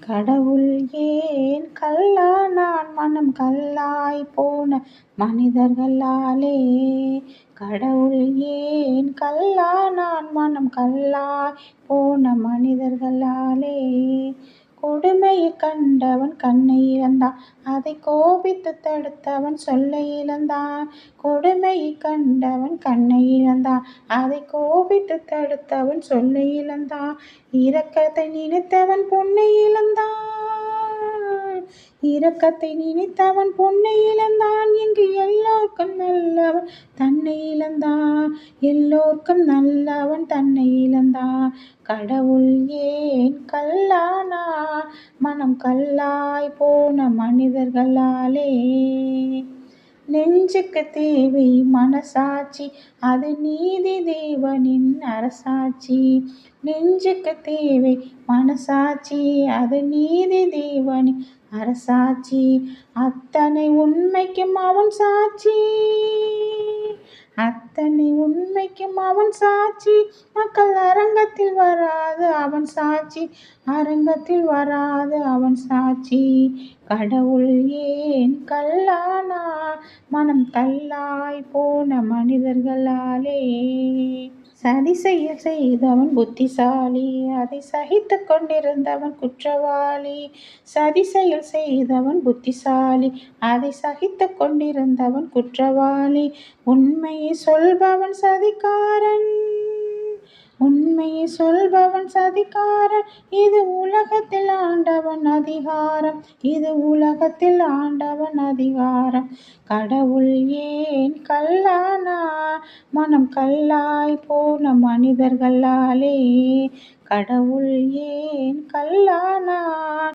கடவுள் ஏன் கல்லானான் மனம் கல்லாய் போன மனிதர்களாலே. கடவுள் ஏன் கல்லானான் மனம் கல்லாய் போன மனிதர்களாலே. கொடுமையை கண்டவன் கண்ணை இழந்தான், அதை கோபித்து தடுத்தவன் சொல்லை இழந்தான். கொடுமையை கண்டவன் கண்ணை இழந்தான், அதை கோபித்து தடுத்தவன் சொல்லை இழந்தான். இரக்கத்தை நினைத்தவன் பொன்னை இழந்தான், இரக்கத்தை நினைத்தவன் பொன்னை இழந்தான். இங்கு எல்லோருக்கும் நல்லவன் தன்னை இழந்தான், எல்லோருக்கும் நல்லவன் தன்னை இழந்தான். கடவுள் ஏன் கல்லானான் மனம் கல்லாய் போன மனிதர்களாலே. நெஞ்சுக்கு தேவை மனசாட்சி, அது நீதி தேவனின் அரசாட்சி. நெஞ்சுக்கு தேவை மனசாட்சி, அது நீதி தேவனின் அரசாட்சி. அத்தனை உண்மைக்கும் அவன் சாட்சி, அத்தனை உண்மைக்கும் அவன் சாட்சி. மக்கள் அரங்கத்தில் வராது அவன் சாட்சி, அரங்கத்தில் வராது அவன் சாட்சி. கடவுள் ஏன் கல்லானான் மனம் கல்லாய் போன மனிதர்களாலே. சதி செய்தவன் புத்திசாலி, அதை சகித்து கொண்டிருந்தவன் குற்றவாளி. சதி செய்தவன் புத்திசாலி, அதை சகித்து கொண்டிருந்தவன் குற்றவாளி. உண்மையை சொல்பவன் சதிகாரன், உண்மையை சொல்பவன் சதிகாரன். இது உலகத்தில் ஆண்டவன் அதிகாரம், இது உலகத்தில் ஆண்டவன் அதிகாரம். கடவுள் ஏன் கல்லானான் மனம் கல்லாய் போன மனிதர்களாலே. கடவுள் ஏன் கல்லானான்